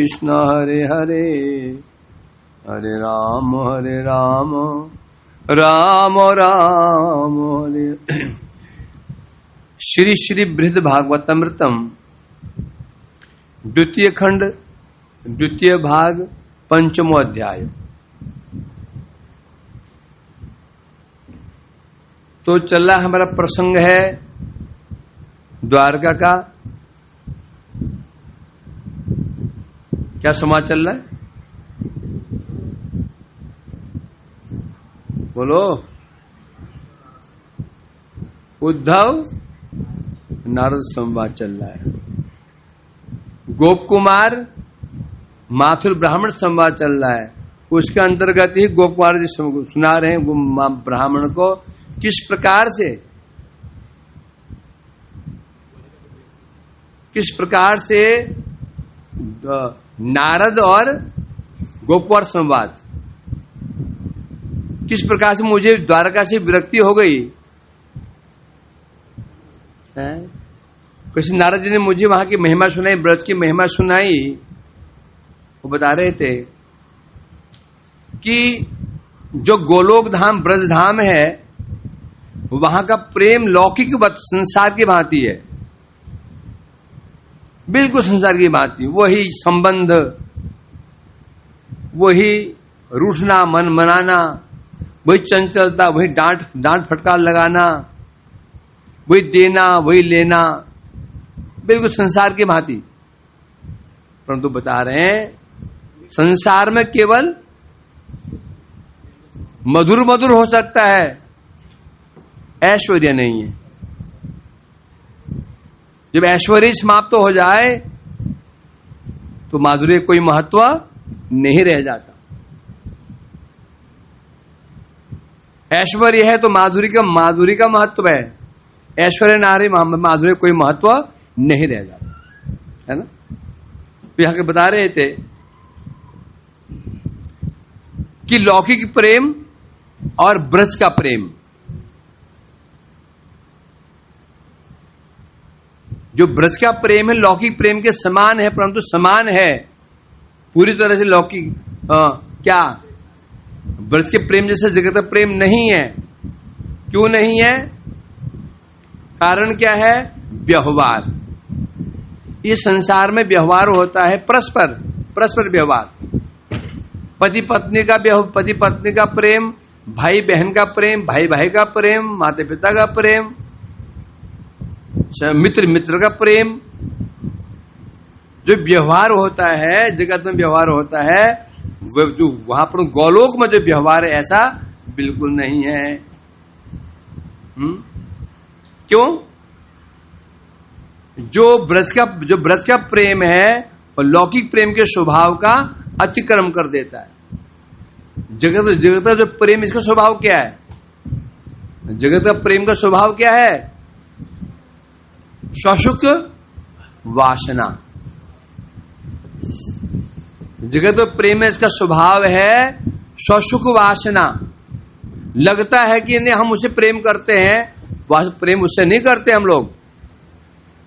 कृष्ण हरे हरे हरे राम राम राम हरे। श्री श्री बृहद भागवतमृतम द्वितीय खंड द्वितीय भाग पंचमो अध्याय। तो चल रहा हमारा प्रसंग है द्वारका का। क्या समाज चल रहा है? बोलो। उद्धव नारद संवाद चल रहा है। गोप कुमार माथुर ब्राह्मण संवाद चल रहा है। उसके अंतर्गत ही गोप कुमार जी सुना रहे हैं ब्राह्मण को किस प्रकार से नारद और गोप कुमार संवाद, किस प्रकार से मुझे द्वारका से विरक्ति हो गई है। कृष्ण नारद जी ने मुझे वहां की महिमा सुनाई, ब्रज की महिमा सुनाई। वो बता रहे थे कि जो गोलोक धाम ब्रज धाम है वहां का प्रेम लौकिक संसार की भांति है, बिल्कुल संसार की भांति। वही संबंध, वही रूठना, मन मनाना, वही चंचलता, वही डांट फटकार लगाना, वही देना, वही लेना, बिल्कुल संसार की भांति। परंतु बता रहे हैं संसार में केवल मधुर मधुर हो सकता है, ऐश्वर्य नहीं है। जब ऐश्वर्य समाप्त हो जाए तो माधुर्य कोई महत्व नहीं रह जाता। ऐश्वर्य है तो माधुरी का महत्व है, ऐश्वर्य नारी माधुर्य कोई महत्व नहीं रह जाता, है ना। तो यहां के बता रहे थे कि लौकिक प्रेम और ब्रज का प्रेम, जो ब्रज का प्रेम है लौकिक प्रेम के समान है, परंतु समान है पूरी तरह से लौकिक क्या ब्रज के प्रेम जैसे जगत का प्रेम नहीं है। क्यों नहीं है? कारण क्या है? व्यवहार। इस संसार में व्यवहार होता है परस्पर व्यवहार। पति पत्नी का प्रेम, भाई बहन का प्रेम, भाई भाई का प्रेम, माता पिता का प्रेम, मित्र का प्रेम। जो व्यवहार होता है जगत में, व्यवहार होता है जो वहां पर गोलोक में जो व्यवहार है ऐसा बिल्कुल नहीं है। क्यों? जो ब्रज का प्रेम है और लौकिक प्रेम के स्वभाव का अतिक्रम कर देता है। जगत का जो प्रेम, इसका स्वभाव क्या है? जगत का प्रेम का स्वभाव क्या है? स्वसुख वासना। जगत प्रेम में इसका स्वभाव है स्वसुख वासना। लगता है कि नहीं हम उसे प्रेम करते हैं, प्रेम उससे नहीं करते। हम लोग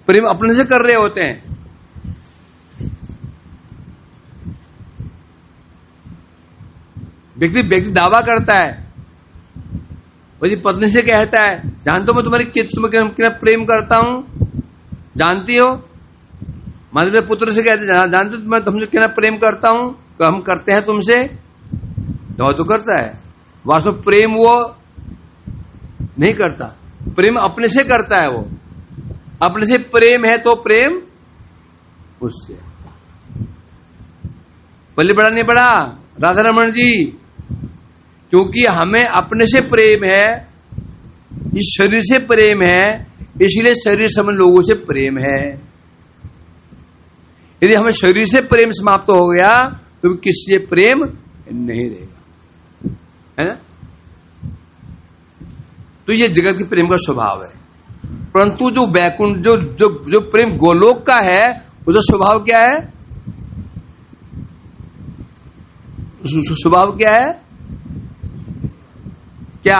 प्रेम अपने से कर रहे होते हैं। व्यक्ति दावा करता है, वही पत्नी से कहता है जानते हो मैं तुम्हें कितना प्रेम करता हूं, जानती हो। माधव पुत्र से कहते जानते हो मैं तुमसे कितना प्रेम करता हूं, तो हम करते हैं तुमसे, तो करता है। वास्तव प्रेम वो नहीं करता, प्रेम अपने से करता है। वो अपने से प्रेम है तो प्रेम उससे। बल्ले बड़ा नहीं बड़ा राधा रमन जी, क्योंकि हमें अपने से प्रेम है, इस शरीर से प्रेम है, इसलिए शरीर समान लोगों से प्रेम है। यदि हमें शरीर से प्रेम समाप्त हो गया तो किसी से प्रेम नहीं रहेगा, है ना। तो ये जगत के प्रेम का स्वभाव है। परंतु जो वैकुंठ जो प्रेम गोलोक का है उसका स्वभाव क्या है? स्वभाव क्या है? क्या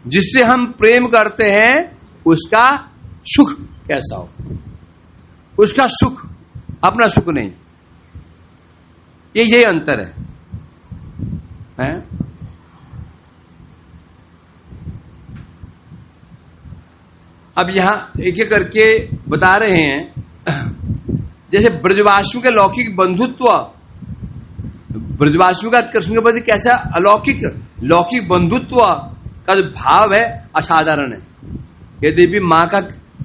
जिससे हम प्रेम करते हैं उसका सुख कैसा हो, उसका सुख, अपना सुख नहीं। यही अंतर है? अब यहां एक एक करके बता रहे हैं। जैसे ब्रजवासियों के लौकिक बंधुत्व, ब्रजवासियों का कृष्ण के प्रति कैसा अलौकिक लौकिक बंधुत्व का जो भाव है असाधारण है। यद्यपि माँ का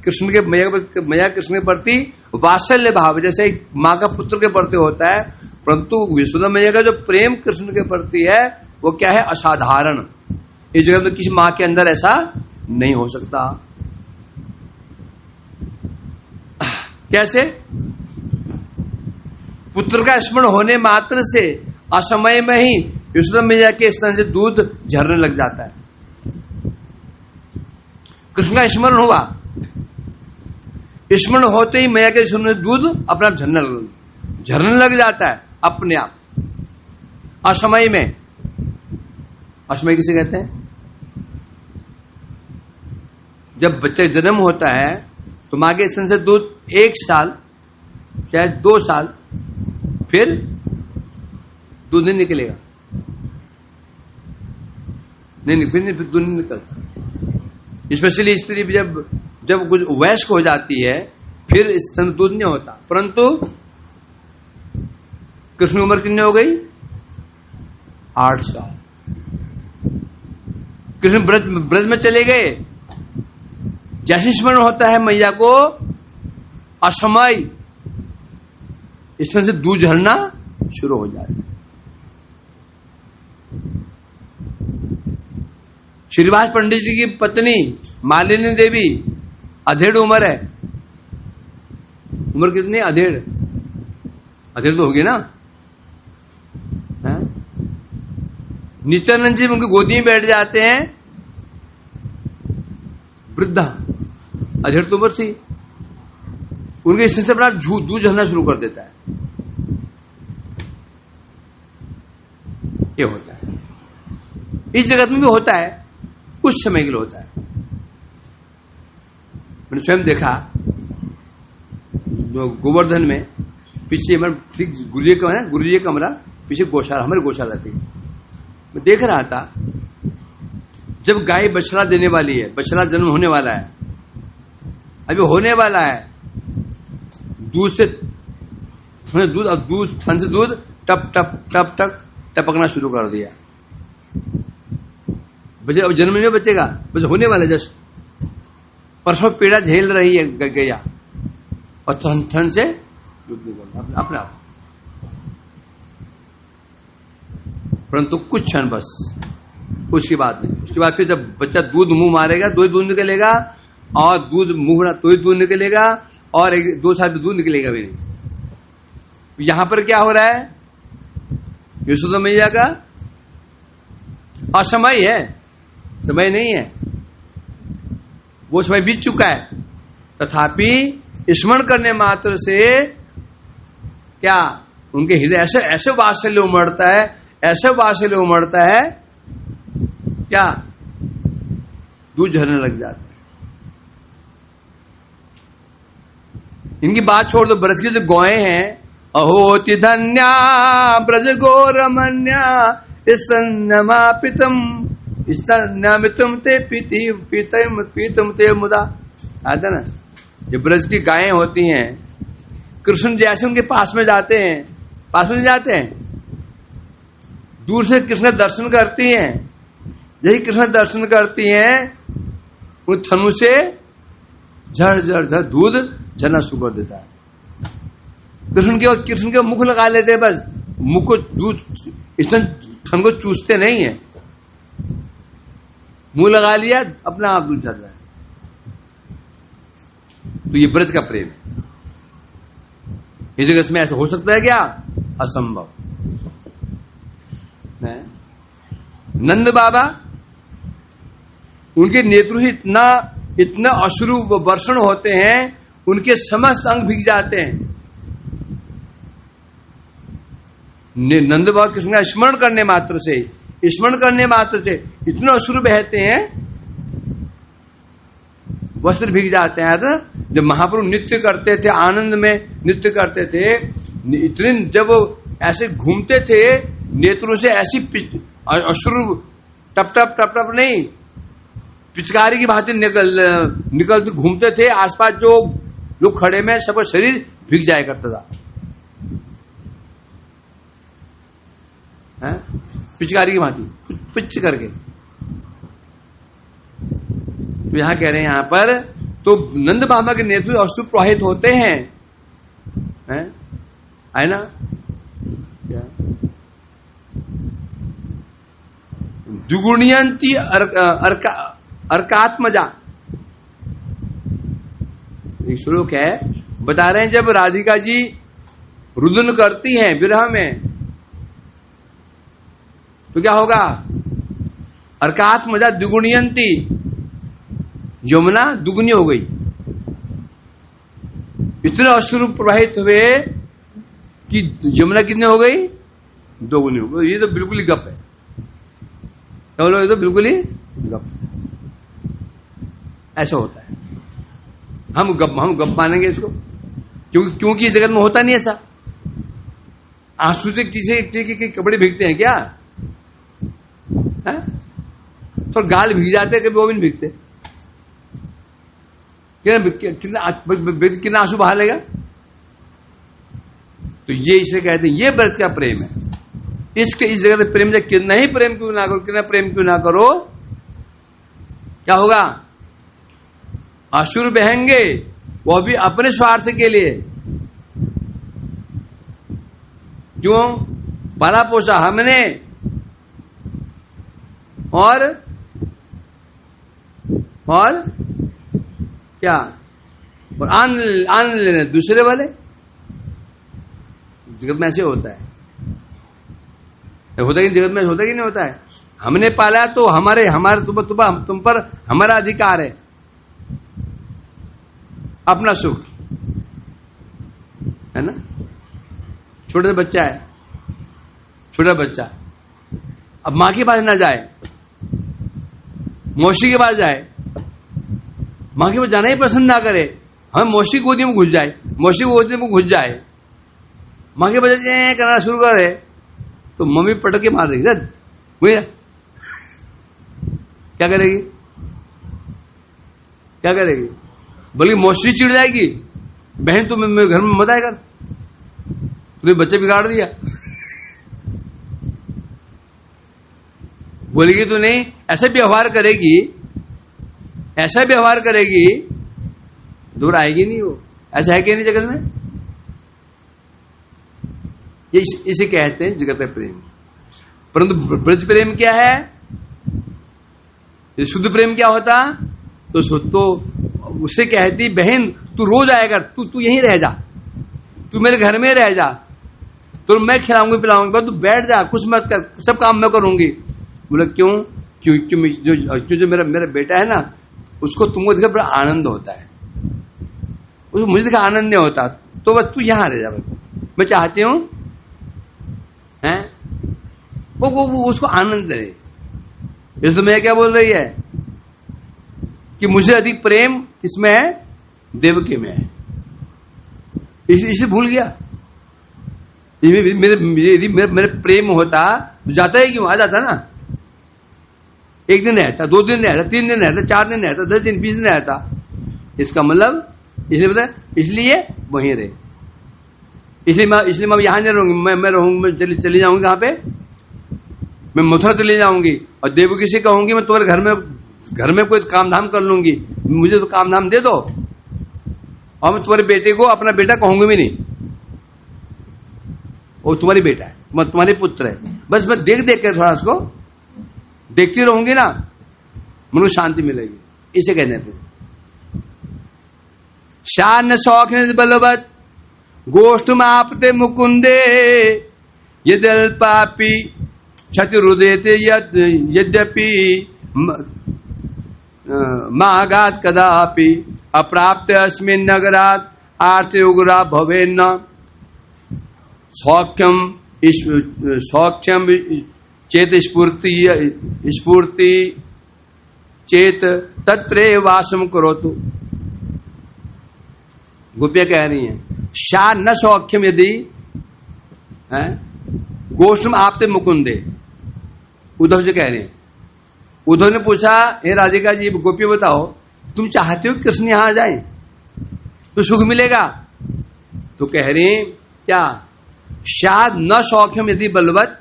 कृष्ण के मैया कृष्ण के प्रति वात्सल्य भाव जैसे माँ का पुत्र के प्रति होता है, परंतु यशोदा मैया का जो प्रेम कृष्ण के प्रति है वो क्या है? असाधारण। इस जगह में किसी माँ के अंदर ऐसा नहीं हो सकता। कैसे? पुत्र का स्मरण होने मात्र से असमय में ही यशोदा मैया के स्तन से दूध झरने लग जाता है। कृष्ण का स्मरण हुआ, स्मरण होते ही मैया के स्तन में दूध अपने आप झरने लग जाता है अपने आप, असमय में। असमय किसे कहते हैं? जब बच्चे जन्म होता है तो मां के स्तन से दूध 1 साल शायद 2 साल, फिर दूध नहीं निकलेगा, फिर दूध नहीं निकलता। स्पेशली स्त्री जब कुछ वयस्क हो जाती है फिर इस स्तन दूध नहीं होता। परंतु कृष्ण उम्र कितनी हो गई? 8 साल। कृष्ण ब्रज में चले गए, जैसे स्मरण होता है मैया को असमय स्तन से दूध झरना शुरू हो जाता है। श्रीवास पंडित जी की पत्नी मालिनी देवी, अधेड़ उम्र है। उम्र कितनी? अधेड़ तो होगी ना। नित्यानंद जी उनकी गोदी में बैठ जाते हैं, वृद्धा, अधेड़ तो उम्र थी। उनके स्थिति से अपना दूध झरना शुरू कर देता है। ये होता है, इस जगत में भी होता है, कुछ समय के लिए होता है। मैंने स्वयं देखा गोवर्धन में, पीछे हमारे गुरुजी का कमरा, पीछे गौशाला, हमारी गौशाला थी। मैं देख रहा था जब गाय बछड़ा देने वाली है, बछड़ा जन्म होने वाला है, अभी होने वाला है, दूध से थन से दूध टप टप टप टप टपकना शुरू कर दिया। बच्चे अब जन्म नहीं बचेगा, बस होने वाला जस्ट परसों पीड़ा झेल रही है गैया, और थन से दूध निकल अपने आप। परंतु कुछ क्षण बस, उसकी बात नहीं। उसके बाद फिर जब बच्चा दूध मुंह मारेगा तो ही दूध निकलेगा, और दूध मुंह तो ही दूध निकलेगा, और 2 साल में दूध निकलेगा भी नहीं। यहां पर क्या हो रहा है? यशोदा मैया का असमय है, समय नहीं है, वो समय बीत चुका है। तथापि स्मरण करने मात्र से क्या उनके हृदय ऐसे वात्सल्य उमड़ता है, ऐसे वात्सल्य उमड़ता है, क्या दूध झरने लग जाता है। इनकी बात छोड़ दो, ब्रज की जो गौएं हैं, अहोति धन्या ब्रज गो रमन्या स्तन्यमापितम स्तन्यमितम ते पीतम ते मुदा। आता ना, ये ब्रज की गायें होती हैं, कृष्ण जैसे उनके पास में जाते हैं, पास में जाते हैं, दूर से कृष्ण दर्शन करती हैं। जैसे कृष्ण दर्शन करती हैं, उन थनु से झर झर झर दूध झरना शुरू कर देता है। कृष्ण के मुख लगा लेते हैं, बस मुख को दूध थन को चूसते नहीं है, मुंह लगा लिया, अपना आप दूध झर रहा है। तो ये ब्रज का प्रेम है। इस जगह में ऐसा हो सकता है क्या? असंभव है। नंद बाबा, उनके नेत्र से इतना अश्रु वर्षण होते हैं, उनके समस्त अंग भीग जाते हैं। नंद बाबा कृष्ण का स्मरण करने मात्र से इतना अश्रु बहते हैं, वस्त्र भीग जाते हैं। जब महाप्रभु नृत्य करते थे, आनंद में नृत्य करते थे, इतने जब ऐसे घूमते थे, नेत्रों से ऐसी अश्रु टप टप टप टप नहीं, पिचकारी की भांति निकल घूमते थे। आसपास जो लोग खड़े में सबका शरीर भीग जाया करता था, पिचकारी की भांति पिच करके। तो यहां कह रहे हैं यहां पर, तो नंद बाबा के नेत्र अश्रु प्रवाहित होते हैं, है ना? द्विगुणयंती अर्कात्मजा, एक श्लोक है, बता रहे हैं जब राधिका जी रुदन करती हैं विरह में तो क्या होगा? अर्कात्मजा द्विगुणयंती, यमुना दुगुनी हो गई। इतने अश्रु प्रवाहित हुए कि यमुना कितने हो गई? दोगुनी हो गई। ये तो बिल्कुल ही गप है, ये तो बिल्कुल ही गप, ऐसा होता है। हम गप मानेंगे इसको, क्योंकि इस जगत में होता नहीं ऐसा। आंसू से किसी के कपड़े भीगते हैं क्या? तो गाल भीग जाते हैं, कभी वो भी नहीं भीगते। कितना आंसू बहा लेगा? तो ये इसे कहते हैं, ये व्रत का प्रेम है। इस जगह प्रेम से कितना ही प्रेम क्यों ना करो, कितना प्रेम क्यों ना करो, क्या होगा? अश्रु बहेंगे, वो भी अपने स्वार्थ के लिए। क्यों? पाला पोसा हमने, और क्या? और आनंद लेने दूसरे वाले। जगत में ऐसे होता है, होता है कि जगत में होता है कि नहीं होता है? हमने पाला तो हमारे तुम पर हमारा अधिकार है, अपना सुख है ना? छोटा बच्चा है, छोटा बच्चा अब मां के पास ना जाए, मौसी के पास जाए, मां के पास जाना ही पसंद ना करे, हम मौसी की गोदी में घुस जाए, मौसी की गोदी में घुस जाए, मां के पास करना शुरू करे तो मम्मी पटक के मार देगी। भैया क्या करेगी? क्या करेगी? बल्कि मौसी चिढ़ जाएगी, बहन तुम मेरे घर में मत आएगा, तूने बच्चे बिगाड़ दिया। बोलेगी तो नहीं, ऐसा व्यवहार करेगी, ऐसा व्यवहार करेगी, दूर आएगी नहीं वो। ऐसा है कि नहीं जगत में? ये इसे कहते हैं जगत प्रेम। परंतु ब्रज प्रेम क्या है? ये शुद्ध प्रेम क्या होता? तो उससे कहती, बहन तू रोज आएगा, तू यहीं रह जा, तू मेरे घर में रह जा, तो मैं खिलाऊंगी पिलाऊंगी, तू बैठ जा, कुछ मत कर, सब काम मैं करूंगी। बोला क्यों? क्यों जो मेरा बेटा है ना, उसको तुमको देखा बड़ा आनंद होता है, उसको मुझे देखा आनंद नहीं होता, तो बस तू यहां रह जा, मैं चाहती हूं हैं वो उसको आनंद रहे। इस तो मैं क्या बोल रही है कि मुझे अधिक प्रेम किसमें है? देवकी में है, इसे भूल गया। मेरे प्रेम होता जाता है, क्यों आ जाता ना, एक दिन रहता, 2 दिन रहता, 3 दिन रहता, 4 दिन रहता, 10 दिन 20 दिन रहता। इसका मतलब इसलिए पता, इसलिए वहीं रहे, इसलिए मैं यहां नहीं रहूंगी, मैं रहूंगी, मैं चली जाऊंगी कहां पे? मैं मथुरा चली जाऊंगी, और देवकी से कहूंगी मैं तुम्हारे घर में कोई काम धाम कर लूंगी, मुझे तो काम धाम दे दो, और मैं तुम्हारे बेटे को अपना बेटा कहूंगी भी नहीं, वो तुम्हारी बेटा है, तुम्हारे पुत्र है। बस मैं देख कर थोड़ा उसको देखती रहूंगी ना, मन को शांति मिलेगी। इसे कहने पे शान शौक बलवत गोष्ठमापते मुकुंदे यदल्पापि क्षतिरुदेते यद्यपि मागात कदापि अप्राप्त अस्मिन् नगरात् आर्थे उग्रा भवेन्न सौख्यम चेत स्फूर्ति चेत तत्रे वासम करोतु। गोपियां कह रही हैं, शा न सौख्यम, यदि हैं? गोष्ठम आपते मुकुंदे, उद्धव जी कह रहे हैं। उद्धव ने पूछा, हे राधिका जी, गोपी बताओ, तुम चाहते हो कृष्ण यहां जाए तो सुख मिलेगा? तो कह रहे हैं क्या, शायद न सौख्यम यदि बलवत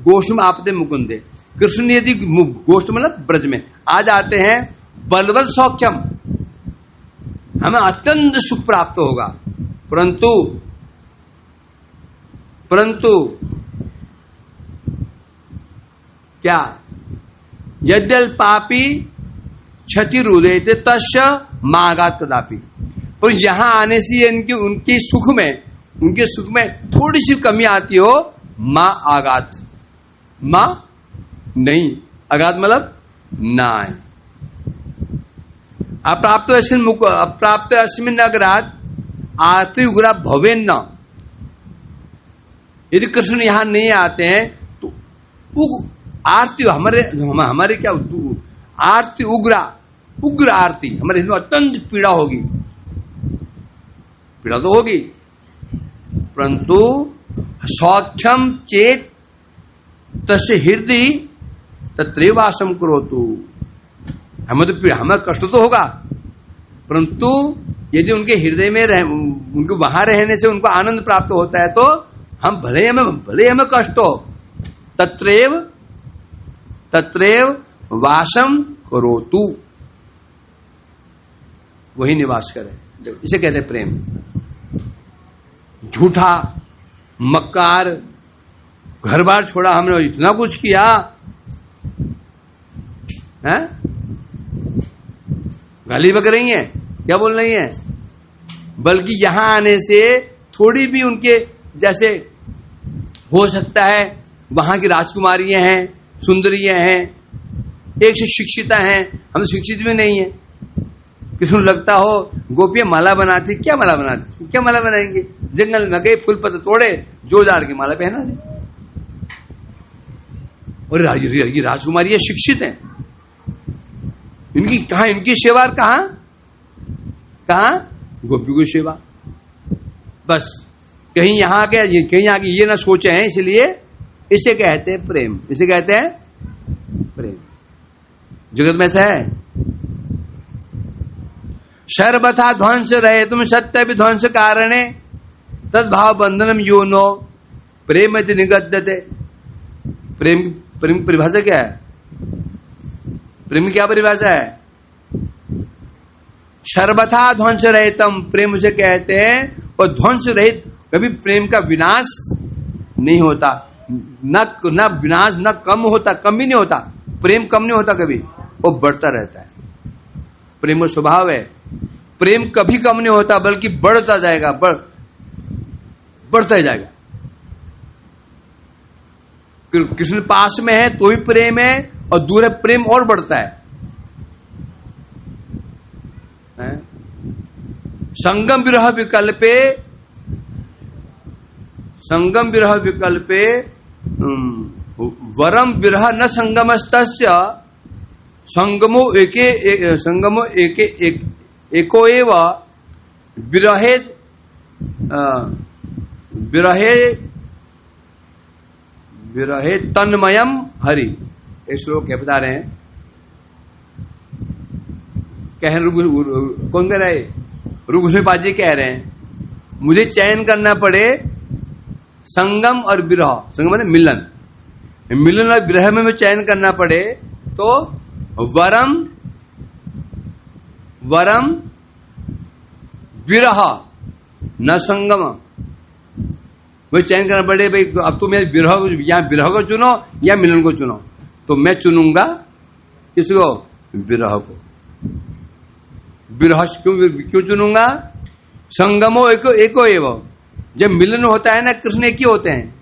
गोष्ठम आपते मुकुंदे। कृष्ण यदि गोष्ठ मतलब ब्रज में आ जाते हैं, बलवत सौख्यम, हमें अत्यंत सुख प्राप्त होगा। परंतु क्या, यद्यल पापी क्षति रुदयते तस्य मागात कदापि। पर यहां आने से उनके सुख में थोड़ी सी कमी आती हो, मां आगात, मां नहीं, आगात मतलब ना आए। अप्राप्त अस्मिन् नगरात् आरती उग्रा भवेन न। यदि कृष्ण यहां नहीं आते हैं तो आरती हमारे क्या, आरती उग्र आरती हमारे हिंदू अत्यंत पीड़ा होगी, पीड़ा तो होगी। परंतु सौख्यम चेत तस्य हृदय तत्रैवासम करोतु। हमें कष्ट तो होगा, परंतु यदि उनके हृदय में उनको वहां रहने से उनको आनंद प्राप्त होता है, तो हम भले हमें कष्ट हो, तत्रैव वासम करोतु, वही निवास करे। इसे कहते हैं प्रेम। झूठा, मक्कार, घर बार छोड़ा, हमने इतना कुछ किया है, गाली बक रही हैं, क्या बोल रही हैं, बल्कि यहां आने से थोड़ी भी उनके जैसे हो सकता है, वहां की राजकुमारियां हैं, सुंदरियां हैं, एक से शिक्षिता हैं, हम शिक्षित भी नहीं है। किसी को लगता हो गोपियां माला बनाती, क्या माला बनाती, क्या माला बनाएंगे, जंगल में गए, फूल पत्ते तोड़े, जोड़दार की माला पहना दे। और ये राजकुमारियां शिक्षित हैं, इनकी कहां, इनकी सेवा कहां गोपी को सेवा। बस कहीं यहां के ये ना सोचे हैं, इसलिए इसे कहते हैं प्रेम, इसे कहते हैं प्रेम। जगत में से है सर्वथा ध्वंस रहे तुम सत्य विध्वंस कारणे तद्भाव बंधनम योनो प्रेम निगद्यते। प्रेम परिभाषा क्या है, प्रेम क्या परिभाषा है? सर्वथा ध्वंस रहितम, प्रेम उसे कहते हैं, और ध्वंस रहित, कभी प्रेम का विनाश नहीं होता, न विनाश, न कम होता, कम भी नहीं होता, प्रेम कम नहीं होता कभी, वो बढ़ता रहता है। प्रेम का स्वभाव है, प्रेम कभी कम नहीं होता, बल्कि बढ़ता जाएगा, बढ़ता जाएगा। कृष्ण पास में है तो ही प्रेम है, और दूर है प्रेम और बढ़ता है। संगम विरह विकल्पे वरम विरह न संगमस्तस्य संगमो एको एव विरहे तन्मयम हरि। एक श्लोक क्या बता रहे हैं, कौन कह रहा है, ऋगुस्वामी जी कह रहे हैं, मुझे चयन करना पड़े संगम और विरह, संगम माने मिलन और विरह में चयन करना पड़े, तो वरम विरह न संगम, मुझे चयन करना पड़े, भाई अब तुम विरह को चुनो या मिलन को चुनो, तो मैं चुनूंगा किसको, विरह को। विरह क्यों चुनूंगा, संगमो एको एवं, जब मिलन होता है ना, कृष्ण एक ही होते हैं।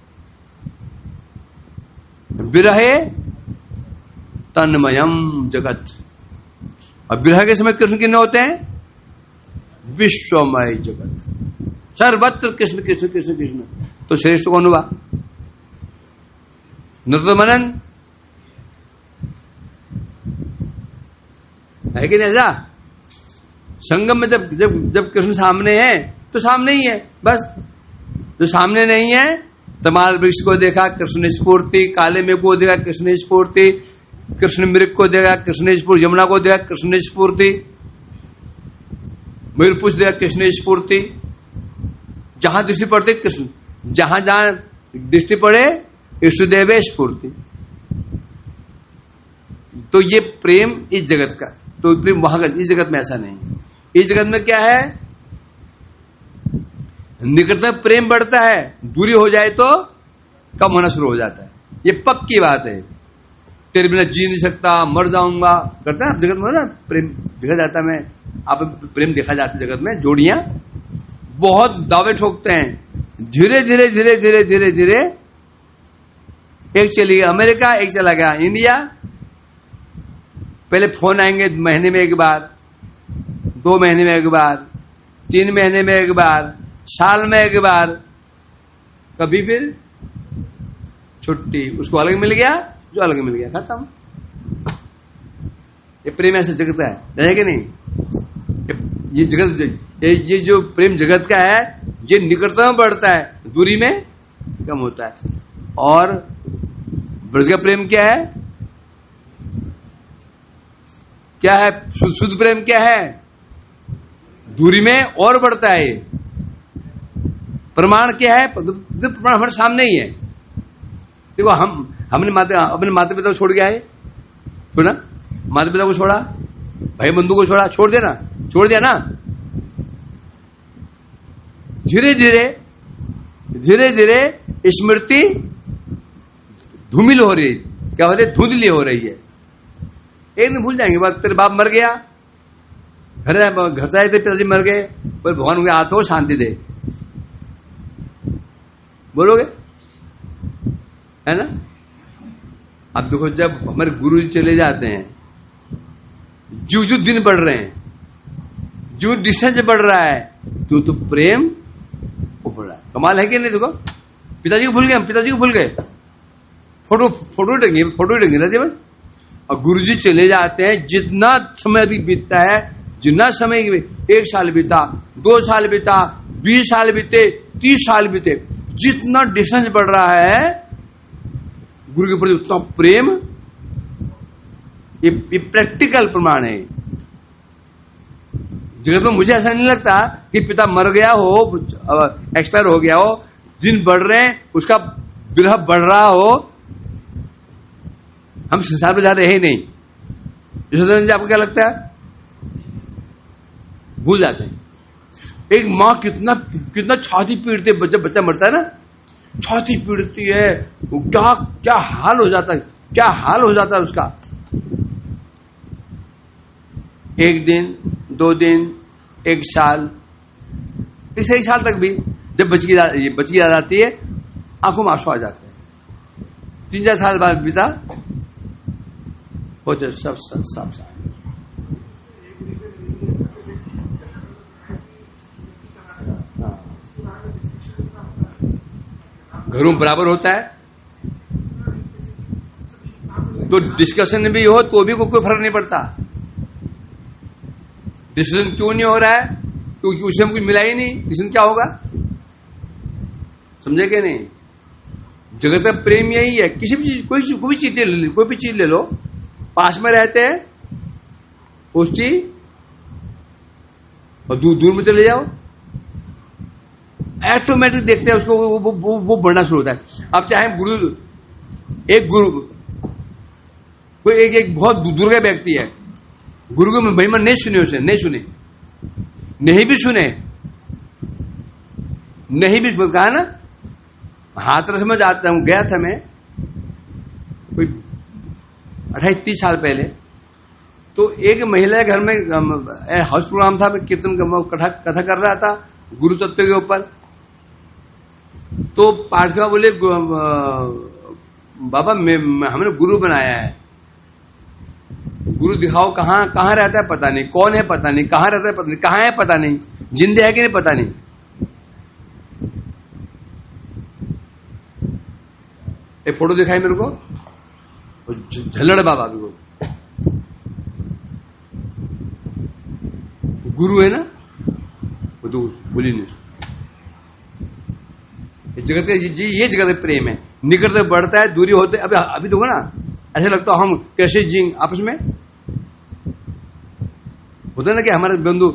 विरहे तन्मयम जगत, और विरह के समय कृष्ण कितने होते हैं, विश्वमय जगत, सर्वत्र कृष्ण कृष्ण कृष्ण कृष्ण। तो श्रेष्ठ कौन हुआ, नृतमनन है कि नहीं? ऐसा संगम में जब कृष्ण सामने है तो सामने ही है, बस। जो सामने नहीं है तमाल वृक्ष को देखा, कृष्ण स्फूर्ति। काले मेघ को देखा, कृष्ण स्फूर्ति। कृष्ण मृग को देखा, कृष्ण स्फूर्ति। यमुना को देखा, कृष्ण स्फूर्ति। मयूरपुष्प देखा, कृष्ण स्फूर्ति। जहां दृष्टि पड़ती कृष्ण, जहां जहां दृष्टि पड़े इष्टदेव स्फूर्ति। तो ये प्रेम इस जगत का, तो प्रेम वहां का, इस जगत में ऐसा नहीं। इस जगत में क्या है, निकटतम प्रेम बढ़ता है, दूरी हो जाए तो कम होना शुरू हो जाता है। ये पक्की बात है। तेरे बिना जी नहीं सकता, मर जाऊंगा करता है जगत में ना, प्रेम देखा जाता है। मैं आप प्रेम देखा जाता है जगत में, जोड़ियां बहुत दावे ठोकते हैं। धीरे धीरे धीरे धीरे धीरे धीरे एक चली गया अमेरिका, एक चला गया इंडिया। पहले फोन आएंगे महीने में एक बार, 2 महीने में एक बार, 3 महीने में एक बार, साल में एक बार, कभी फिर छुट्टी। उसको अलग मिल गया, जो अलग मिल गया, खत्म। ये प्रेम ऐसा जगत है कि नहीं? ये जगत, ये जो प्रेम जगत का है, ये निकटता में बढ़ता है, दूरी में कम होता है। और ब्रज का प्रेम क्या है? क्या है? शुद्ध प्रेम क्या है? दूरी में और बढ़ता है। प्रमाण क्या है? प्रमाण हमारे सामने ही है। देखो, हमने अपने माता पिता को छोड़ के आए, छोड़ा माता पिता को, छोड़ा भाई बंधु को, छोड़ा, छोड़ देना, छोड़ दिया ना। धीरे धीरे धीरे धीरे स्मृति धूमिल हो रही, क्या हो रही? धुंधली हो रही है। एक दिन भूल जाएंगे, बात तेरे बाप मर गया, घर से आए थे, पिताजी मर गए, पर भगवान उनके आत्मा को शांति दे, बोलोगे, है ना? अब देखो, जब हमारे गुरु जी चले जाते हैं, जो जो दिन बढ़ रहे हैं, जो डिस्टेंस बढ़ रहा है, तो प्रेम बढ़ रहा है। कमाल है कि नहीं? देखो, पिताजी को भूल गए, हम पिताजी को भूल गए, फोटो टंगे रहते बस। और गुरु जी चले जाते हैं, जितना समय अधिक बीतता है, जितना समय, 1 साल बीता, 2 साल बीता, 20 साल बीते, 30 साल बीते, जितना डिस्टेंस बढ़ रहा है गुरु के प्रति, उतना प्रेम। ये प्रैक्टिकल प्रमाण है जगत में। मुझे ऐसा नहीं लगता कि पिता मर गया हो, एक्सपायर हो गया हो, दिन बढ़ रहे हैं, उसका विरह बढ़ रहा हो, हम संसार में जा रहे ही नहीं। यशोधन जी, आपको क्या लगता है? भूल जाते हैं। एक माँ कितना छाती पीटती है, बच्चा मरता है ना, छाती पीटती है, क्या हाल हो जाता है, क्या हाल हो जाता है उसका। 1 दिन, 2 दिन, 1 साल, एक 1 साल तक भी जब बच्ची याद आती है, आंखों में आंसू आ जाते हैं। 3-4 साल बाद बीता होते सब घरों बराबर होता है, तो डिस्कशन भी हो तो भी कोई फर्क नहीं पड़ता। डिसीजन क्यों नहीं हो रहा है? क्योंकि उससे कुछ मिला ही नहीं, डिसीजन क्या होगा? समझे क्या नहीं? जगत का प्रेम यही है। किसी भी चीज, कोई भी चीज ले लो, पास में रहते हैं उस चीज, और दूर में चले जाओ, ऑटोमेटिक देखते हैं उसको, वो बढ़ना शुरू होता है। अब चाहे गुरु कोई एक बहुत दूर का व्यक्ति है, गुरु को महिमा नहीं सुने, उसने नहीं भी सुने, कहा ना, हाथरस में जाता हूं, गया था मैं कोई 28-30 साल पहले। तो एक महिला के घर में हाउस प्रोग्राम था, कीर्तन कथा कर रहा था गुरु तत्व के ऊपर। तो पाठिका बोले, बाबा हमने गुरु बनाया है, गुरु दिखाओ, कहां रहता है पता नहीं, कौन है पता नहीं, कहां रहता है पता नहीं, कहां है पता नहीं, जिंदे है कि नहीं पता नहीं। एक फोटो दिखाई मेरे को, झल्लड़ बाबा को, गुरु है ना, वो तो बोली नहीं। जगत का ये जगत में प्रेम है। निकटता बढ़ता है, दूरी होते, अभी देखो ना, ऐसा लगता है हम कैसे जी आपस में। होता है ना कि हमारे बंधु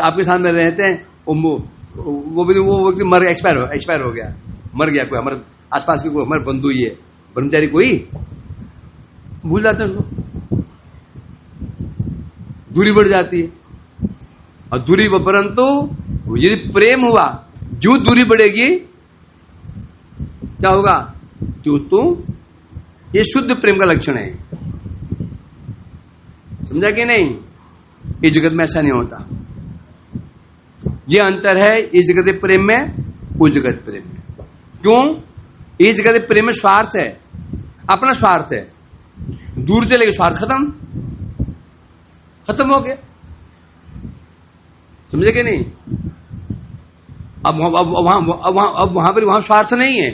आपके सामने रहते हैं, वो व्यक्ति मर एक्सपायर हो गया, मर गया, कोई हमारे आसपास के कोई हमारे बंधु ही है, ब्रह्मचारी कोई, भूल जाते हैं उसको, दूरी बढ़ जाती है। और दूरी परंतु यदि प्रेम हुआ, जो दूरी बढ़ेगी क्या होगा, तो ये शुद्ध प्रेम का लक्षण है। समझा कि नहीं? इस जगत में ऐसा नहीं होता। ये अंतर है इस जगत प्रेम में, उस जगत प्रेम में। क्यों? इस जगत प्रेम में स्वार्थ है, अपना स्वार्थ है। दूर चलेगा स्वार्थ खत्म हो गया। समझे कि नहीं? अब वहां पर स्वार्थ नहीं है।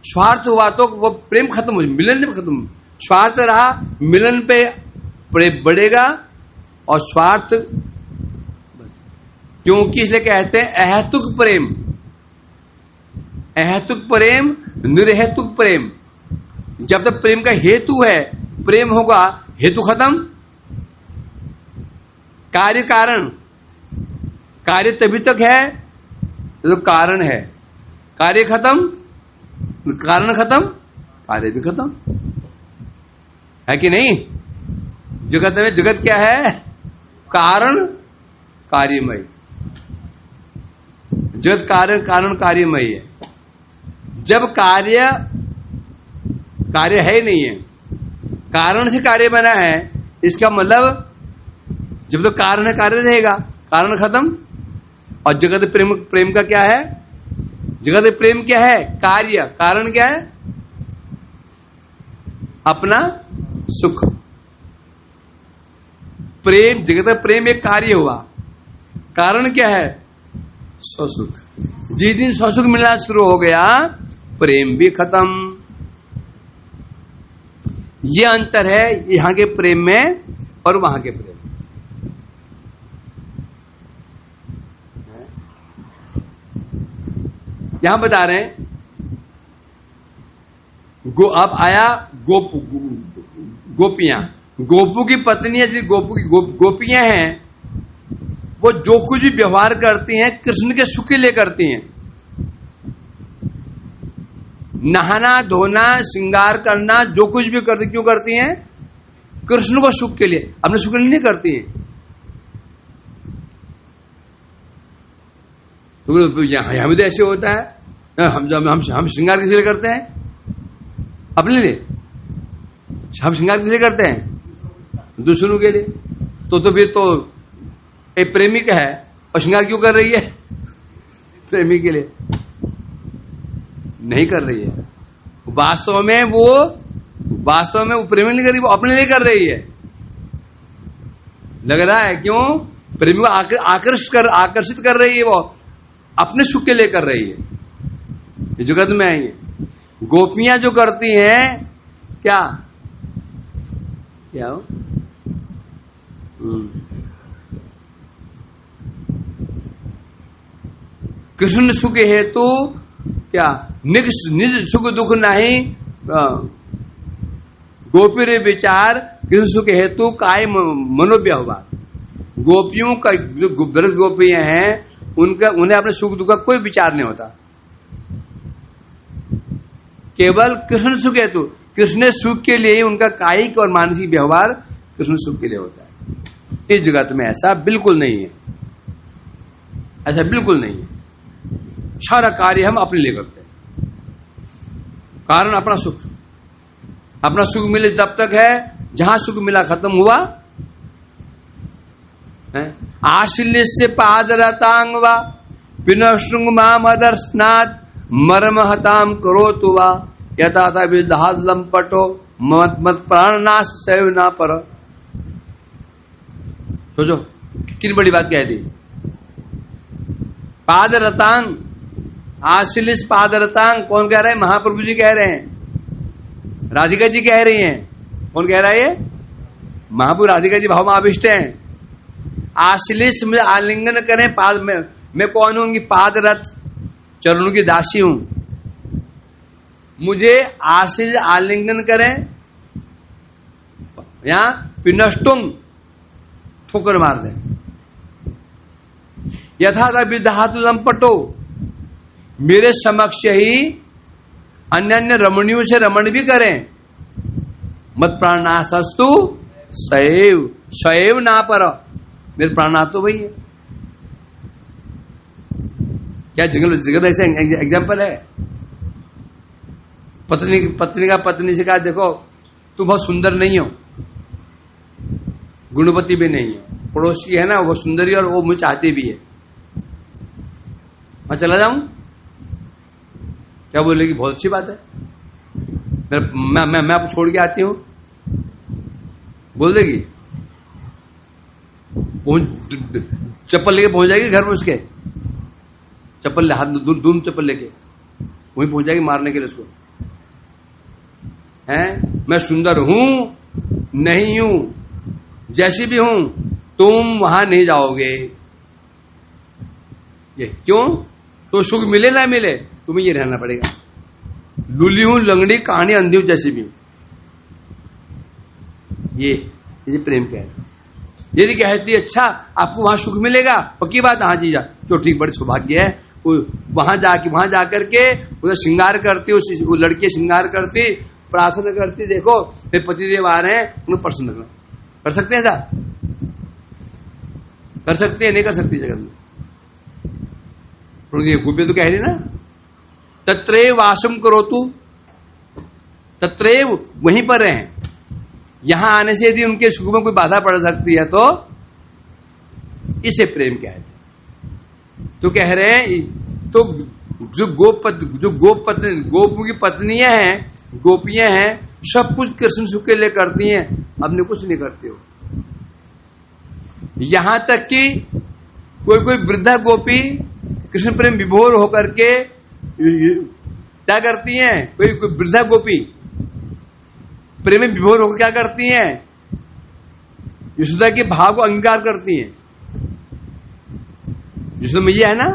स्वार्थ हुआ तो वो प्रेम खत्म हो, मिलन पे खत्म। स्वार्थ रहा, मिलन पे प्रेम बढ़ेगा, और स्वार्थ क्योंकि इसलिए कहते हैं अहेतुक प्रेम, अहेतुक प्रेम, निरहेतुक प्रेम। जब तक प्रेम का हेतु है, प्रेम होगा, हेतु खत्म, कार्य कारण, कार्य तभी तक है तो कारण है, कार्य खत्म, कारण खत्म, कार्य भी खत्म है कि नहीं? जगत में जगत क्या है? कारण कार्यमय। जगत कारण कार्यमय है। जब कार्य है ही नहीं है, कारण से कार्य बना है, इसका मतलब जब तो कारण है कार्य रहेगा, कारण खत्म। और जगत प्रेम का क्या है? जगत प्रेम क्या है? कार्य। कारण क्या है? अपना सुख। प्रेम, जगत प्रेम एक कार्य हुआ, कारण क्या है? स्वसुख। जिस दिन स्वसुख मिलना शुरू हो गया, प्रेम भी खत्म। ये अंतर है यहां के प्रेम में और वहां के प्रेम। यहां बता रहे हैं अब आया गोपियां, गोपू की पत्नियां, गोपियां हैं, वो जो कुछ भी व्यवहार करती हैं कृष्ण के सुख के लिए करती हैं। नहाना, धोना, श्रृंगार करना, जो कुछ भी करती, क्यों करती हैं? कृष्ण को सुख के लिए, अपने सुख के लिए नहीं करती हैं। तो यहां भी तो ऐसे होता है, हम श्रृंगार किस लिए करते हैं? अपने लिए। हम श्रृंगार किस लिए करते हैं? दूसरों के लिए। तो फिर तो एक प्रेमिक है और श्रृंगार क्यों कर रही है? प्रेमी के लिए नहीं कर रही है। वास्तव में वो प्रेमी नहीं कर रही, वो अपने लिए कर रही है। लग रहा है क्यों? प्रेमी को आकर्षित कर रही है, वो अपने सुख के लिए कर रही है। ये जगत में आई है। गोपियां जो करती हैं क्या हो? कृष्ण सुख हेतु क्या? निज सुख दुख नहीं, गोपी रे विचार कृष्ण सुख हेतु काय मनोव्यवहार। गोपियों का जो ब्रज गोपियां हैं, उन्हें अपने सुख दुख का कोई विचार नहीं होता, केवल कृष्ण सुख हेतु, कृष्ण सुख के लिए ही उनका कायिक और मानसिक व्यवहार कृष्ण सुख के लिए होता है। इस जगत में ऐसा बिल्कुल नहीं है, ऐसा बिल्कुल नहीं है। सारा कार्य हम अपने लिए करते हैं, कारण अपना सुख। अपना सुख मिले जब तक है, जहां सुख मिला खत्म हुआ। आश्लिष्य से पादरतांग वा पिनश्रृंग माम अदर्शनात् मर्म हताम करो तो वा यथा विधाद लंपटो मत प्राणनाश सैव ना पर। सोचो कितनी बड़ी बात कह दी। पादरतांग, आश्लिष पादरतांग, कौन कह रहे हैं? महाप्रभु जी कह रहे हैं, राधिका जी कह रही हैं। कौन कह रहा है ये? महाप्रभु राधिका जी भाव में आविष्ट हैं। आश्लिष में आलिंगन करें, पाद में मैं कौन हूंगी? पादरथ, चरणों की दासी हूं, मुझे आशीष आलिंगन करें या पिनष्टुम ठोकर मार दें, यथा विधातु लंपटो, मेरे समक्ष ही अन्य अन्य रमणियों से रमण भी करें, मत प्राणास्तु सैव सैव ना पर, मेरे प्राणनाथ तो वही है। क्या जंगल जंगल ऐसे एग्जाम्पल है? पत्नी का पत्नी से कहा, देखो तुम बहुत सुंदर नहीं हो, गुणवती भी नहीं हो, पड़ोस की है ना वो सुंदरी और वो मुझे चाहती भी है, मैं चला जाऊं? क्या बोलेगी? बहुत अच्छी बात है, मैं आपको छोड़ के आती हूं, बोल देगी। चप्पल लेके पहुंच जाएगी घर में उसके, चप्पल हाथ दूर चप्पल लेके वहीं पहुंच जाएगी मारने के लिए उसको। हैं, मैं सुंदर हूं नहीं हूं, जैसी भी हूं, तुम वहां नहीं जाओगे। ये क्यों? तो सुख मिले ना मिले तुम्हें ये रहना पड़ेगा। लूली हूं, लंगड़ी, कहानी, अंधी हूं, जैसी भी हूं। ये प्रेम का है। यदि कहती अच्छा आपको वहां सुख मिलेगा, पक्की बात, हाँ जी जा, तो ठीक, बड़ी सौभाग्य है। वहां जाकर के उधर श्रृंगार करती, उस लड़की श्रृंगार करती, प्रार्थना करती, देखो मेरे पतिदेव आ रहे हैं, उन्हें प्रसन्न कर सकते हैं ऐसा? कर सकते हैं? नहीं कर सकती जगत में। गोपी तो कह रही ना, तत्रेव वासम करो तू, तत्रेव वहीं पर रहें। यहां आने से यदि उनके सुख में कोई बाधा पड़ सकती है तो इसे प्रेम कहते हैं। तो कह रहे हैं, तो जो गोपू की पत्नियां हैं, गोपियां हैं, सब कुछ कृष्ण सुख के लिए करती हैं, अपने कुछ नहीं करते हो। यहां तक कि कोई वृद्धा गोपी कृष्ण प्रेम विभोर होकर के क्या करती हैं? कोई वृद्धा गोपी प्रेम में विभोर होकर क्या करती हैं? यशोदा के भाव को अंगीकार करती हैं। यशोदा मैया है ना,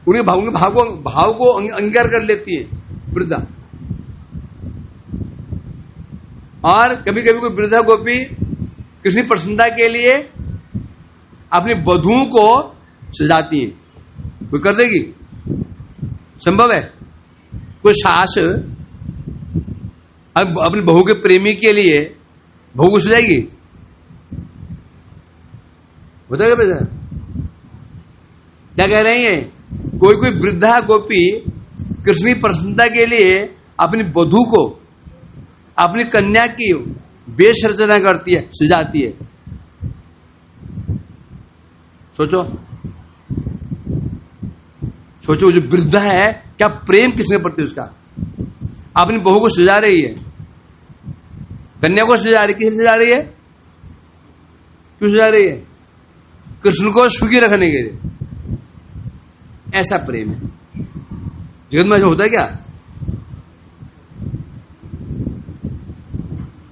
उनके भाव को अंगीकार कर लेती है वृद्धा। और कभी कभी कोई वृद्धा गोपी कृष्ण प्रसन्नता के लिए अपनी वधू को सजाती है। कोई कर देगी? संभव है? कोई सास अब अपनी बहू के प्रेमी के लिए बहू को सजाएगी? बताओगे बेटा क्या कह रही है? कोई वृद्धा गोपी कृष्ण प्रसन्नता के लिए अपनी वधू को, अपनी कन्या की वेश रचना करती है, सजाती है। सोचो जो वृद्धा है, क्या प्रेम किसने प्रति उसका, अपनी बहू को सजा रही है, कन्या को सजा रही, किसे सजा रही है? क्यों सजा रही है? कृष्ण को सुखी रखने के लिए। ऐसा प्रेम है जगत में। होता है क्या?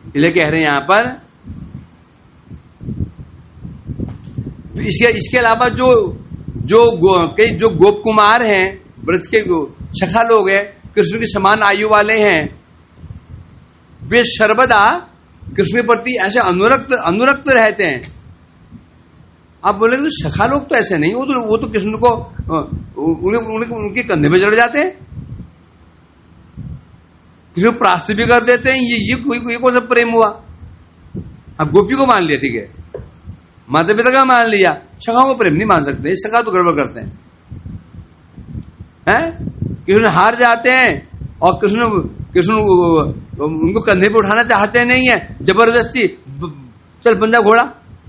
इसलिए कह रहे हैं यहां पर, इसके अलावा जो गोप कुमार हैं, ब्रज के सखा लोग हैं, कृष्ण की समान आयु वाले हैं, वे सर्वदा कृष्ण प्रति ऐसे अनुरक्त रहते हैं। आप बोले तो सखा लोग तो ऐसे नहीं, वो तो कृष्ण को उनके कंधे पे चढ़ जाते हैं, कृष्ण प्राश्त भी कर देते हैं। ये कौन सा प्रेम हुआ? अब गोपी को मान लिया, ठीक है, माता पिता का मान लिया, सखाओं को प्रेम नहीं मान सकते। सखा तो गड़बड़ करते हैं। कृष्ण हार जाते हैं और कृष्ण उनको कंधे पे उठाना चाहते नहीं है, जबरदस्ती चल बन जा घोड़ा,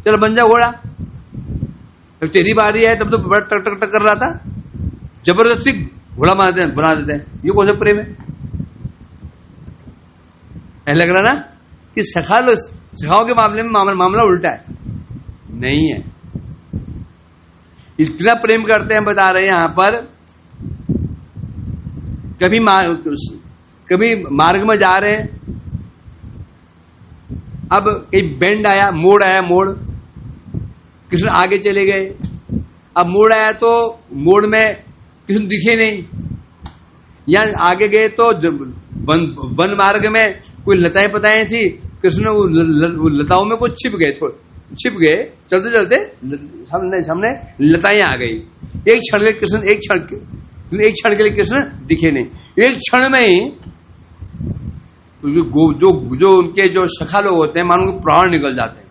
चल बन जा घोड़ा। जब तेरी बारी है तब तो बड़ा टक टक टक कर रहा था, जबरदस्ती घोड़ा बना देते हैं। ये कौन सा प्रेम है? ऐसा लग रहा ना कि सखाओं के मामले में मामला उल्टा है। नहीं है, इतना प्रेम करते हैं। बता रहे हैं यहां पर, कभी मार्ग में जा रहे हैं, अब कहीं बेंड आया, मोड़ कृष्ण आगे चले गए। अब मोड़ आया तो मोड़ में कृष्ण दिखे नहीं। यहाँ आगे गए तो वन मार्ग में कोई लताएं पताएं थी, कृष्ण वो लताओं में कुछ छिप गए, चलते चलते सामने लताएं आ गई। एक क्षण के लिए कृष्ण दिखे नहीं। एक क्षण में ही जो उनके जो सखा लोग होते हैं, मानो उनके प्राण निकल जाते हैं।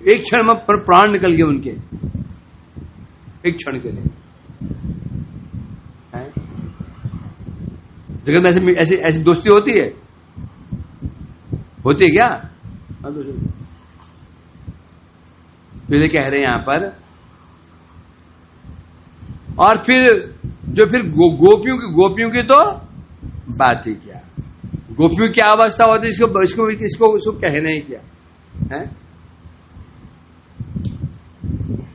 एक क्षण में प्राण निकल गए उनके, एक क्षण के लिए। जगत में ऐसी दोस्ती होती है क्या? तो ये कह रहे हैं यहां पर। और फिर गोपियों की तो बात ही क्या। गोपियों की अवस्था होती है, इसको कहना ही क्या है।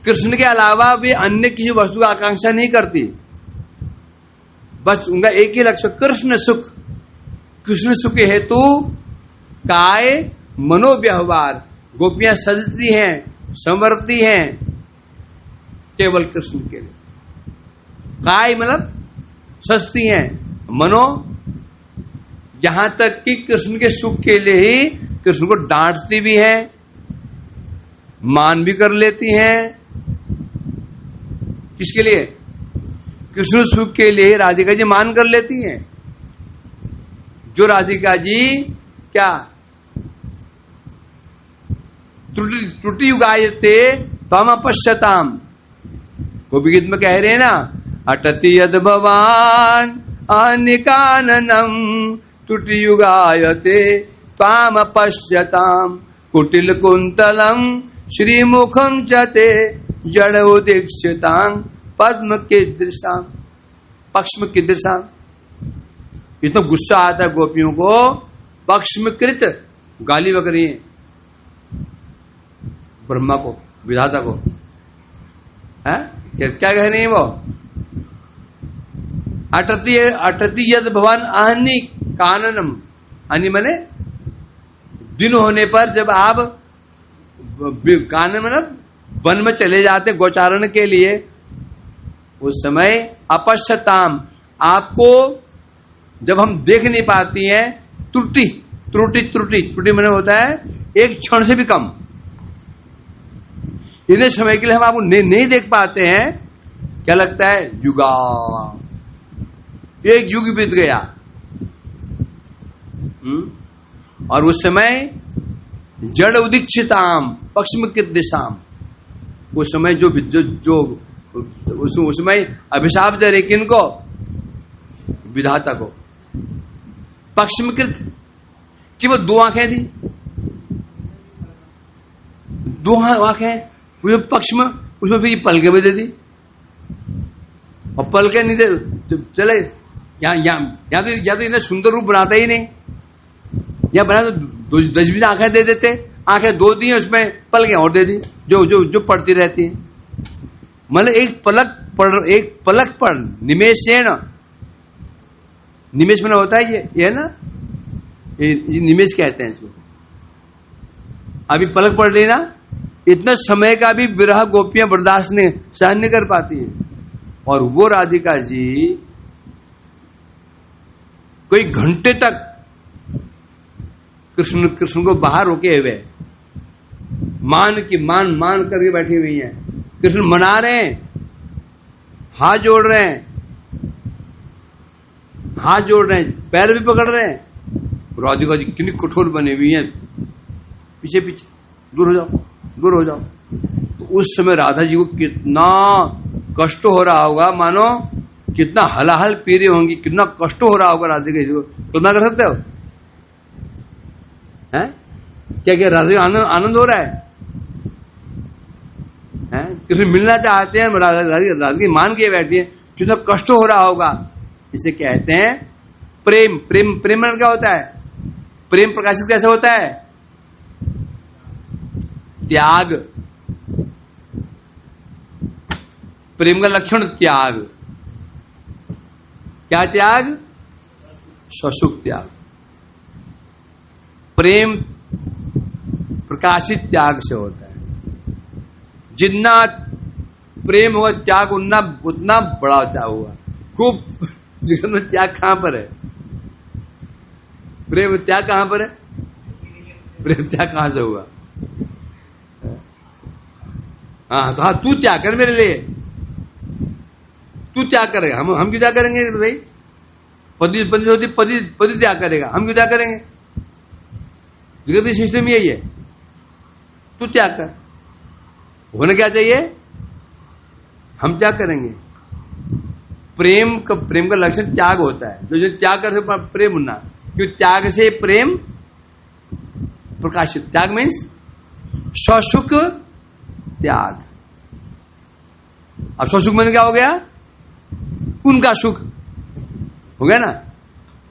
कृष्ण के अलावा भी अन्य किसी वस्तु की आकांक्षा नहीं करती, बस उनका एक ही लक्ष्य कृष्ण सुख। कृष्ण सुख हेतु काय मनोव्यवहार गोपियां सजती हैं, संवरती हैं केवल कृष्ण के लिए। काय मतलब सजती हैं, मनो यहां तक कि कृष्ण के सुख के लिए ही कृष्ण को डांटती भी है, मान भी कर लेती हैं। किसके लिए? कृष्ण सुख के लिए राधिका जी मान कर लेती हैं। जो राधिका जी क्या त्रुटि युगायते तम अपश्यताम, गोपी गीत में कह रहे हैं ना, अटति यद भवान अनिकाननम त्रुटि युगायते ताम अपश्यताम कुटिल कुंतलम श्रीमुखम चते जड़ उदीक्षितां पद्म कीदृशाम पक्ष्म कीदृशाम। इतना गुस्सा आता है गोपियों को, पक्ष्मकृत गाली बक रही है ब्रह्मा को, विधाता को। है क्या कह रही है वो? अटति यद भगवान आहनि काननम, अनि मने दिन होने पर जब आप कानन मतलब वन में चले जाते गोचारण के लिए, उस समय अपश्यताम आपको जब हम देख नहीं पाती हैं, त्रुटि मैंने होता है एक क्षण से भी कम। इतने समय के लिए हम आपको नहीं देख पाते हैं, क्या लगता है? युगा, एक युग बीत गया। और उस समय जड़ उदीक्षिताम पक्ष्म कीदृशाम, उस समय जो उस समय अभिशाप दे रहे किनको? विधाता को। पक्ष्मकृत कि वो दो आंखें थी, दो आंखें पक्ष्म, उसमें फिर पलके भी दे दी। और पलके नहीं दे चले या तो इन्हें सुंदर रूप बनाता ही नहीं, या बना तो 10-20 आंखें दे देते। आंखें दो दी, उसमें पलकें और दे दी जो पड़ती रहती है। मतलब एक पलक पर निमेषेण, निमेष में होता है ये ना, ये निमेष कहते हैं इसको। अभी पलक पड़ रही ना, इतना समय का भी विरह गोपियां बर्दाश्त नहीं सहन नहीं कर पाती है। और वो राधिका जी कोई घंटे तक कृष्ण को बाहर रोके हुए मान करके बैठी हुई हैं। कृष्ण मना रहे हैं, हाथ जोड़ रहे हैं, पैर भी पकड़ रहे हैं। राधिका जी कितनी कठोर बनी हुई हैं, पीछे दूर हो जाओ। तो उस समय राधा जी को कितना कष्ट हो रहा होगा, मानो कितना हलाहल पी रही होंगी, कितना कष्ट हो रहा होगा राधिका जी को। तुलना कर सकते हो? हैं क्या राधिका आनंद हो रहा है? किसी मिलना चाहते हैं, राधिका मान के बैठी है, कितना कष्ट हो रहा होगा। इसे कहते हैं प्रेम। प्रेम क्या होता है? प्रेम प्रकाशित कैसे होता है? त्याग। प्रेम का लक्षण त्याग। क्या त्याग? स्वसुख त्याग। प्रेम प्रकाशित त्याग से होता है। जितना प्रेम होगा, त्याग उतना उतना बड़ा त्याग होगा। खूब जगत में त्याग कहां पर है? प्रेम त्याग कहां पर है? प्रेम त्याग कहां से होगा? हाँ, तो हाँ, तू त्याग कर मेरे लिए, तू त्याग करेगा, हम क्यों त्याग करेंगे भाई? पति पति होती, पति त्याग करेगा, हम क्यों त्याग करेंगे? जगत की सिस्टम यही है, तू त्याग कर। होना क्या चाहिए? हम त्याग करेंगे। प्रेम का लक्षण त्याग होता है। तो जो त्याग कर से प्रेम होना, क्यों? त्याग से प्रेम प्रकाशित। त्याग मीन्स स्वसुख त्याग। अब स्वसुख में क्या हो गया? उनका सुख हो गया ना।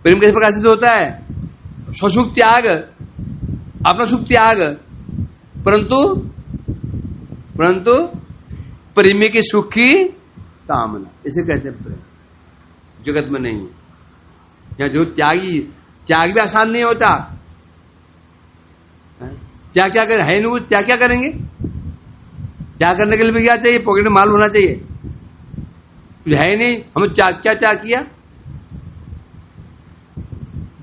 प्रेम कैसे प्रकाशित होता है? स्वसुख त्याग, अपना सुख त्याग, परंतु प्रेमी के सुख की कामना, इसे कहते हैं प्रेम। जगत में नहीं है। या जो त्याग भी आसान नहीं होता। त्याग क्या करें? है नहीं, त्याग क्या करेंगे? त्याग करने के लिए भी क्या चाहिए? पॉकेट में माल होना चाहिए। कुछ है नहीं, हम क्या त्याग किया?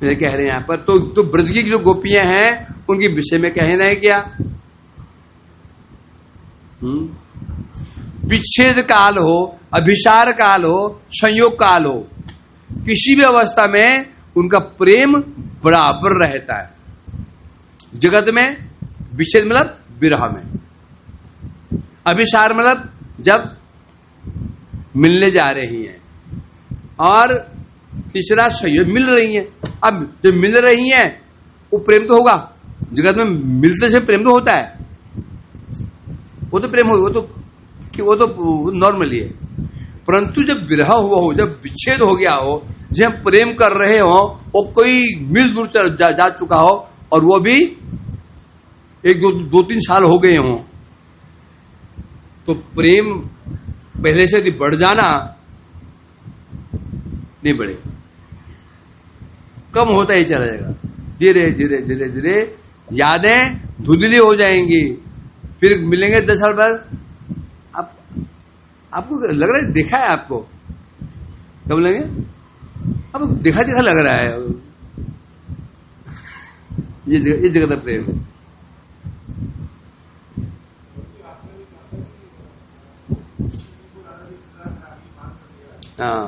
मेरे कह रहे हैं यहां पर तो ब्रज की जो गोपियां हैं उनके विषय में कहना है क्या? विच्छेद काल हो, अभिसार काल हो, संयोग काल हो, किसी भी अवस्था में उनका प्रेम बराबर रहता है। जगत में विच्छेद मतलब विरह में, अभिसार मतलब जब मिलने जा रही हैं, और तीसरा संयोग, मिल रही हैं। अब जब मिल रही हैं वो प्रेम तो होगा। जगत में मिलते से प्रेम तो होता है, वो तो प्रेम हो, वो तो नॉर्मली है। परंतु जब विरह हुआ हो, जब विच्छेद हो गया हो, जब प्रेम कर रहे हो, वो कोई मिल दूर जा चुका हो, और वो भी एक दो तीन साल हो गए हों, तो प्रेम पहले से यदि बढ़ जाना नहीं बढ़ेगा, कम होता ही चला जाएगा। धीरे धीरे धीरे धीरे यादें धुंधली हो जाएंगी। फिर मिलेंगे 10 साल बाद। आपको लग रहा है, देखा है आपको कब लगे? अब देखा लग रहा है। ये जगत का प्रेम है। हाँ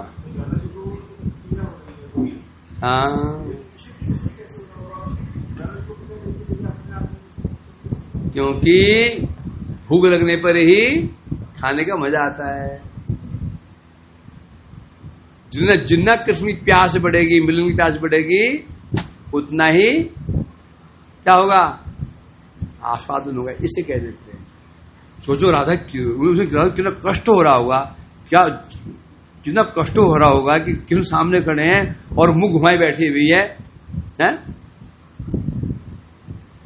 हाँ, क्योंकि भूख लगने पर ही खाने का मजा आता है। जितना कृष्ण की प्यास बढ़ेगी, मिलन की प्यास बढ़ेगी, उतना ही क्या होगा? आस्वादन होगा। इसे कह देते हैं। सोचो राधा कितना कष्ट हो रहा होगा, क्या कितना कष्ट हो रहा होगा कि कृष्ण सामने खड़े हैं और मुंह घुमाए बैठी हुई है?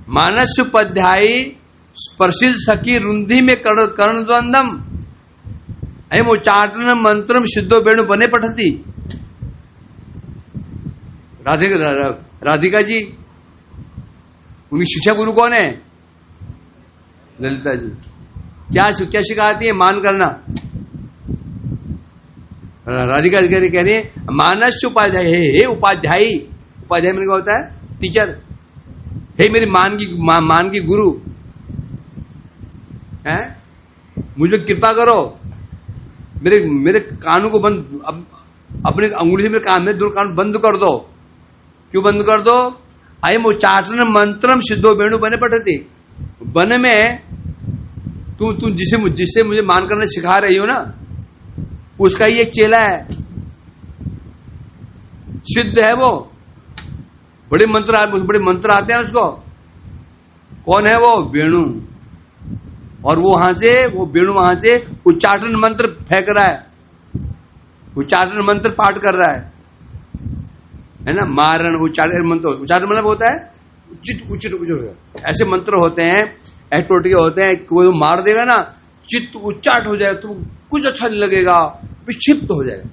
मानस उपाध्यायी स्पर्शित सखी रुंधी में कर्ण द्वंदम अयम उच्चाटन मंत्रम सिद्धो वेणु बने पठती। राधिका जी, उनकी शिक्षा गुरु कौन है? ललिता जी। क्या सिखाती है? मान करना। राधिका जी कह रही है मानस उपाध्याय, हे उपाध्यायी। उपाध्याय मैंने क्या होता है? टीचर। हे मेरी मान की गुरु है, मुझ पर कृपा करो, मेरे कानों को बंद, अपने अंगुली से मेरे कान में दो कान बंद कर दो। क्यों बंद कर दो? अयम उच्चाटन मंत्रम सिद्धो वेणु बने पठती। बन में तू जिससे मुझे मान करना सिखा रही हो ना, उसका ही एक चेला है, सिद्ध है वो। बड़े मंत्र आते हैं उसको। कौन है वो? वेणु। और वो वेणु वहां से उच्चाटन मंत्र फेंक रहा है, उच्चाटन मंत्र पाठ कर रहा है ना। मारण उच्चारण मंत्र, उच्चारण मतलब होता है उचित। ऐसे मंत्र होते हैं, ऐसे टोटके होते हैं, कोई मार देगा ना, चित्त उच्चाट हो जाएगा, तो कुछ अच्छा नहीं लगेगा, विक्षिप्त हो जाएगा।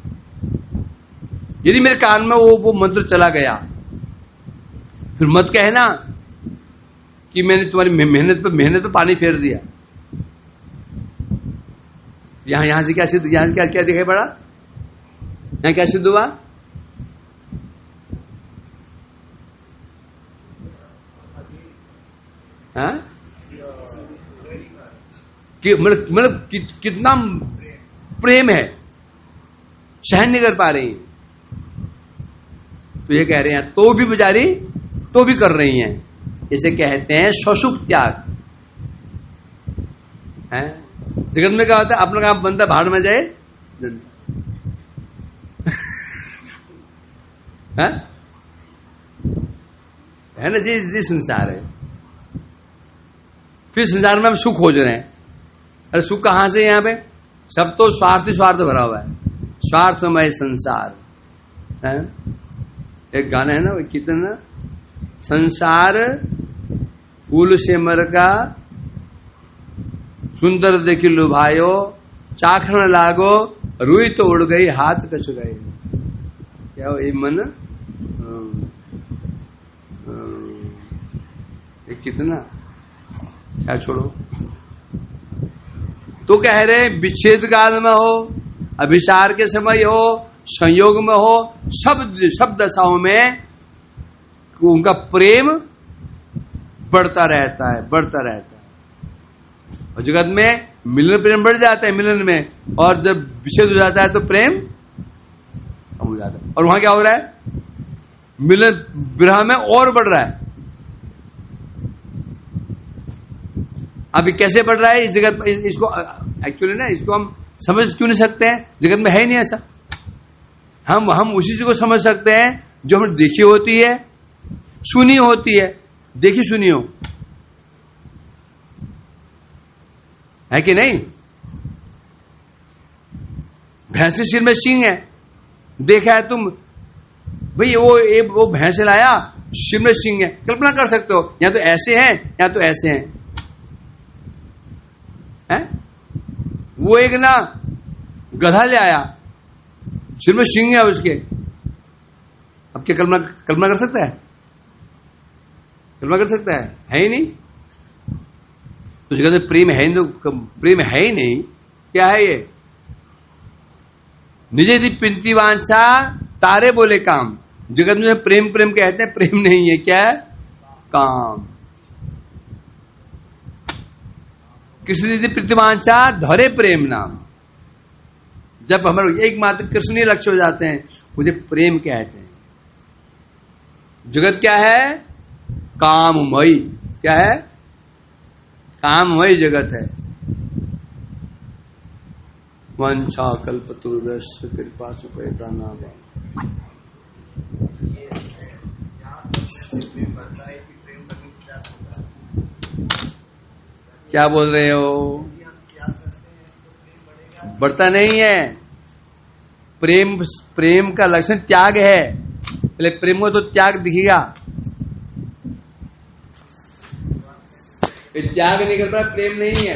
यदि मेरे कान में वो मंत्र चला गया, फिर मत कहना कि मैंने तुम्हारी मेहनत पे पानी फेर दिया। यहां से क्या सिद्ध, यहां से क्या दिखाई पड़ा, यहां क्या सिद्ध हुआ? हाँ? मतलब कितना प्रेम है, सहन नहीं कर पा रही, तो ये कह रहे हैं तो भी बेचारी तो भी कर रही हैं। इसे कहते हैं स्वसुख त्याग है। जगत में क्या होता है, अपना काम बनता भाड़ में जाए है ना जी संसार है। फिर संसार में हम सुख खोज रहे हैं। अरे सुख कहां से? यहां पे सब तो स्वार्थ भरा हुआ है, स्वार्थमय संसार है। एक गाना है ना, वो कितना, संसार फूल से मर का सुंदर देखी लुभायो, चाखण लागो रुई तो उड़ गई हाथ कछ गई। क्या वो ये मन ये कितना क्या छोड़ो। तो कह रहे विच्छेद काल में हो, अभिसार के समय हो, संयोग में हो, सब दशाओं में उनका प्रेम बढ़ता रहता है, बढ़ता रहता है। और जगत में मिलन प्रेम बढ़ जाता है मिलन में, और जब विच्छेद हो जाता है तो प्रेम कम हो जाता है। और वहां क्या हो रहा है, मिलन विरह में और बढ़ रहा है। अभी कैसे बढ़ रहा है इस जगत में, इसको एक्चुअली ना, इसको हम समझ क्यों नहीं सकते हैं, जगत में है ही नहीं ऐसा। हम उसी चीज को समझ सकते हैं जो हमने देखी होती है, सुनी होती है। देखी सुनी हो है कि नहीं? भैंस के सिर में सींग है, देखा है तुम भाई, वो भैंस लाया, सिर में सींग है, कल्पना कर सकते हो, या तो ऐसे हैं या तो ऐसे हैं, है? वो एक ना गधा ले आया, सिर में सींग है उसके, अब क्या कल्पना कर सकता है? कल्पना कर सकता है ही नहीं। तो जगत में प्रेम है नहीं, तो प्रेम है ही नहीं। क्या है ये? निजे दी पिंती वांछा तारे बोले काम। जगत में प्रेम प्रेम कहते हैं, प्रेम नहीं है, क्या है? काम। कृष्ण दी प्रतिवांछा धरे प्रेम नाम। जब हमारे एकमात्र कृष्ण ही लक्ष्य हो जाते हैं, मुझे प्रेम कहते हैं। जगत क्या है? काममयी। क्या है? काममयी जगत है। वंशा कल्पतरुभ्यश्च कृपा सुपेता नाम। क्या बोल रहे हो? बढ़ता नहीं है। प्रेम का लक्षण त्याग है। पहले प्रेम को तो त्याग दिखेगा, त्याग नहीं कर पा, प्रेम नहीं है।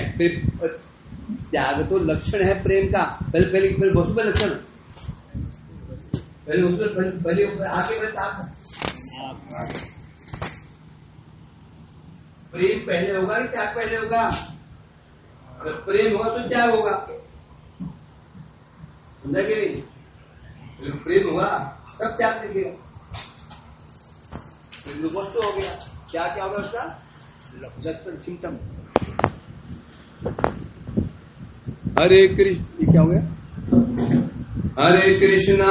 त्याग तो लक्षण है प्रेम का। पहले वस्तु का लक्षण, पहले आगे प्रेम पहले होगा कि त्याग पहले होगा? अगर प्रेम होगा तो त्याग होगा, समझा कि नहीं? प्रेम होगा तब त्याग दिखेगा। वस्तु हो गया, क्या क्या होगा उसका लक्षण, सिम्टम। हरे कृष्ण, ये क्या हो गया? हरे कृष्णा